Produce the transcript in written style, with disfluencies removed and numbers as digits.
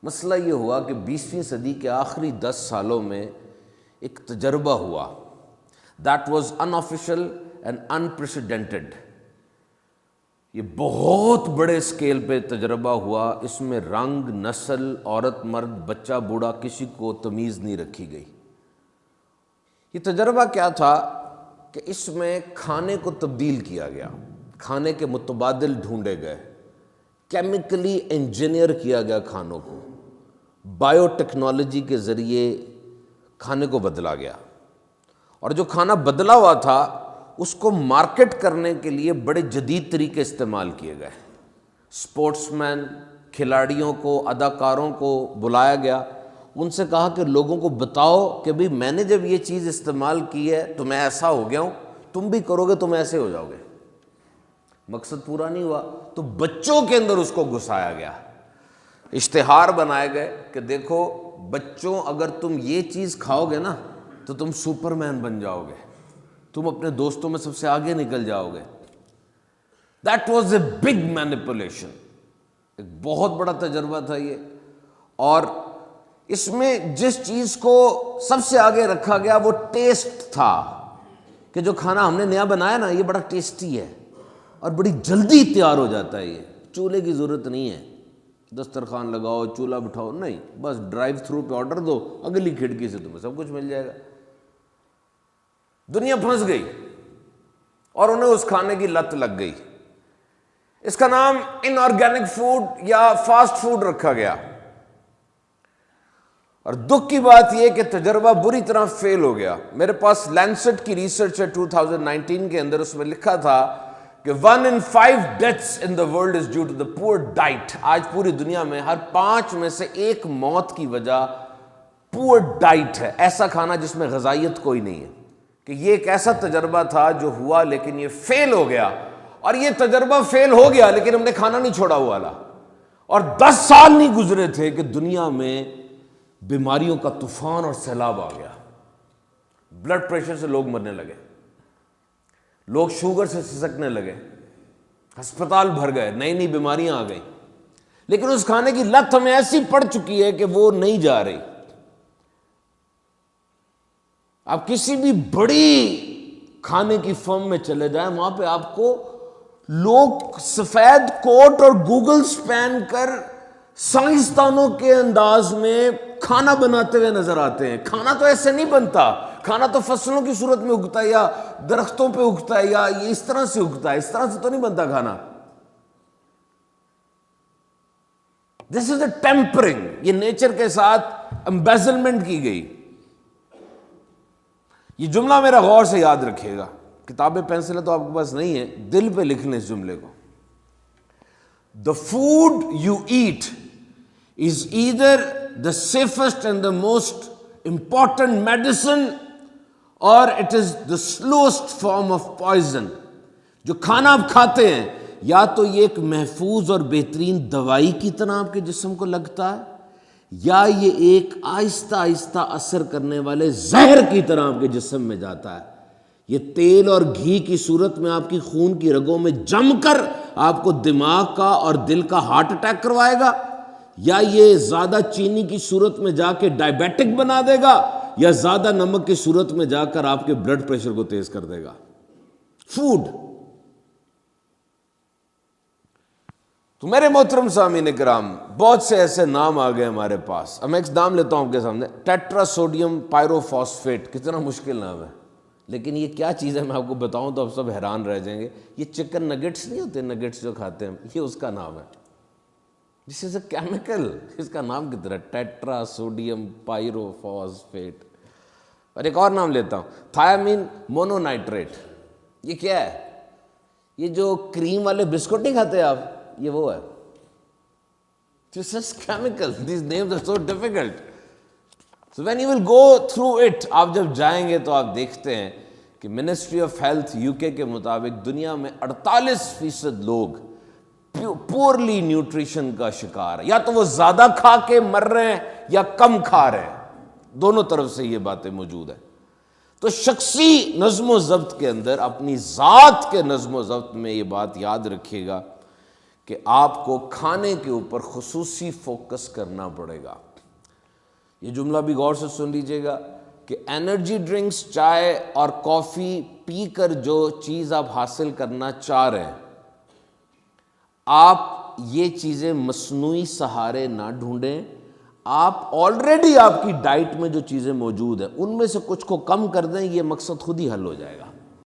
مسئلہ یہ ہوا کہ 20ویں صدی کے آخری 10 سالوں میں ایک تجربہ ہوا، that was unofficial and unprecedented. یہ بہت بڑے اسکیل پہ تجربہ ہوا، اس میں رنگ، نسل، عورت مرد، بچہ بوڑھا، کسی کو تمیز نہیں رکھی گئی. یہ تجربہ کیا تھا کہ اس میں کھانے کو تبدیل کیا گیا، کھانے کے متبادل ڈھونڈے گئے، کیمیکلی انجینئر کیا گیا کھانوں کو، بایو ٹیکنالوجی کے ذریعے کھانے کو بدلا گیا، اور جو کھانا بدلا ہوا تھا اس کو مارکیٹ کرنے کے لیے بڑے جدید طریقے استعمال کیے گئے. اسپورٹس مین، کھلاڑیوں کو، اداکاروں کو بلایا گیا، ان سے کہا کہ لوگوں کو بتاؤ کہ بھئی میں نے جب یہ چیز استعمال کی ہے تو میں ایسا ہو گیا ہوں، تم بھی کرو گے تم ایسے ہو جاؤ گے. مقصد پورا نہیں ہوا تو بچوں کے اندر اس کو گھسایا گیا، اشتہار بنائے گئے کہ دیکھو بچوں، اگر تم یہ چیز کھاؤ گے نا تو تم سپر مین بن جاؤ گے، تم اپنے دوستوں میں سب سے آگے نکل جاؤ گے. That was a big manipulation. ایک بہت بڑا تجربہ تھا یہ، اور اس میں جس چیز کو سب سے آگے رکھا گیا وہ ٹیسٹ تھا کہ جو کھانا ہم نے نیا بنایا نا یہ بڑا ٹیسٹی ہے اور بڑی جلدی تیار ہو جاتا ہے. یہ چولہے کی ضرورت نہیں ہے، دسترخوان لگاؤ، چولہا بٹھاؤ، نہیں، بس ڈرائیو تھرو پہ آرڈر دو، اگلی کھڑکی سے تمہیں سب کچھ مل جائے گا. دنیا پھنس گئی اور انہیں اس کھانے کی لت لگ گئی. اس کا نام ان آرگینک فوڈ یا فاسٹ فوڈ رکھا گیا. اور دکھ کی بات یہ کہ تجربہ بری طرح فیل ہو گیا. میرے پاس لینسٹ کی ریسرچ ہے 2019 کے اندر، اس میں لکھا تھا کہ 1 in 5 deaths in the world is due to the poor diet. آج پوری دنیا میں ہر 5 میں سے 1 موت کی وجہ پور ڈائٹ ہے، ایسا کھانا جس میں غذائیت کوئی نہیں ہے. کہ یہ ایک ایسا تجربہ تھا جو ہوا لیکن یہ فیل ہو گیا، اور یہ تجربہ فیل ہو گیا لیکن ہم نے کھانا نہیں چھوڑا ہوا والا. اور 10 سال نہیں گزرے تھے کہ دنیا میں بیماریوں کا طوفان اور سیلاب آ گیا. بلڈ پریشر سے لوگ مرنے لگے، لوگ شوگر سے سسکنے لگے، ہسپتال بھر گئے، نئی نئی بیماریاں آ گئیں. لیکن اس کھانے کی لت ہمیں ایسی پڑ چکی ہے کہ وہ نہیں جا رہی. آپ کسی بھی بڑی کھانے کی فرم میں چلے جائیں، وہاں پہ آپ کو لوگ سفید کوٹ اور گوگلز پہن کر سائنسدانوں کے انداز میں کھانا بناتے ہوئے نظر آتے ہیں. کھانا تو ایسے نہیں بنتا، کھانا تو فصلوں کی صورت میں اگتا ہے یا درختوں پہ اگتا ہے یا یہ اس طرح سے اگتا ہے، اس طرح سے تو نہیں بنتا کھانا. دس از اے ٹیمپرنگ، یہ نیچر کے ساتھ امبیزلمنٹ کی گئی. یہ جملہ میرا غور سے یاد رکھیے گا، کتابیں پینسلیں تو آپ کے پاس نہیں ہیں، دل پہ لکھ لیں اس جملے کو. The food you eat is either the safest and the most important medicine or it is the slowest form of poison. جو کھانا آپ کھاتے ہیں یا تو یہ ایک محفوظ اور بہترین دوائی کی طرح آپ کے جسم کو لگتا ہے، یا یہ ایک آہستہ آہستہ اثر کرنے والے زہر کی طرح آپ کے جسم میں جاتا ہے. یہ تیل اور گھی کی صورت میں آپ کی خون کی رگوں میں جم کر آپ کو دماغ کا اور دل کا ہارٹ اٹیک کروائے گا، یا یہ زیادہ چینی کی صورت میں جا کے ڈائبیٹک بنا دے گا، یا زیادہ نمک کی صورت میں جا کر آپ کے بلڈ پریشر کو تیز کر دے گا. فوڈ. تو میرے محترم سامعین کرام، بہت سے ایسے نام آ گئے ہمارے پاس. اب میں ایک نام لیتا ہوں آپ کے سامنے، ٹیٹرا سوڈیم پائروفاسفیٹ. کتنا مشکل نام ہے، لیکن یہ کیا چیز ہے میں آپ کو بتاؤں تو آپ سب حیران رہ جائیں گے. یہ چکن نگٹس نہیں ہوتے، نگٹس جو کھاتے ہیں، یہ اس کا نام ہے. دس از اے کیمیکل. اس کا نام کتنا ہے، ٹیٹرا سوڈیم پائروفاسفیٹ. اور ایک اور نام لیتا ہوں، تھیامین مونو نائٹریٹ. یہ کیا ہے؟ یہ جو کریم والے بسکٹ نہیں کھاتے آپ، یہ وہ ہے. This is chemical. These names are so difficult. So when you will go through it, آپ جب جائیں گے تو آپ دیکھتے ہیں کہ منسٹری آف ہیلتھ UK کے مطابق دنیا میں 48% لوگ پورلی نیوٹریشن کا شکار ہے. یا تو وہ زیادہ کھا کے مر رہے ہیں یا کم کھا رہے ہیں، دونوں طرف سے یہ باتیں موجود ہیں. تو شخصی نظم و ضبط کے اندر، اپنی ذات کے نظم و ضبط میں یہ بات یاد رکھیے گا کہ آپ کو کھانے کے اوپر خصوصی فوکس کرنا پڑے گا۔ یہ جملہ بھی غور سے سن لیجئے گا کہ انرجی ڈرنکس، چائے اور کافی پی کر جو چیز آپ حاصل کرنا چاہ رہے ہیں، آپ یہ چیزیں مصنوعی سہارے نہ ڈھونڈیں، آپ آلریڈی آپ کی ڈائٹ میں جو چیزیں موجود ہیں ان میں سے کچھ کو کم کر دیں، یہ مقصد خود ہی حل ہو جائے گا۔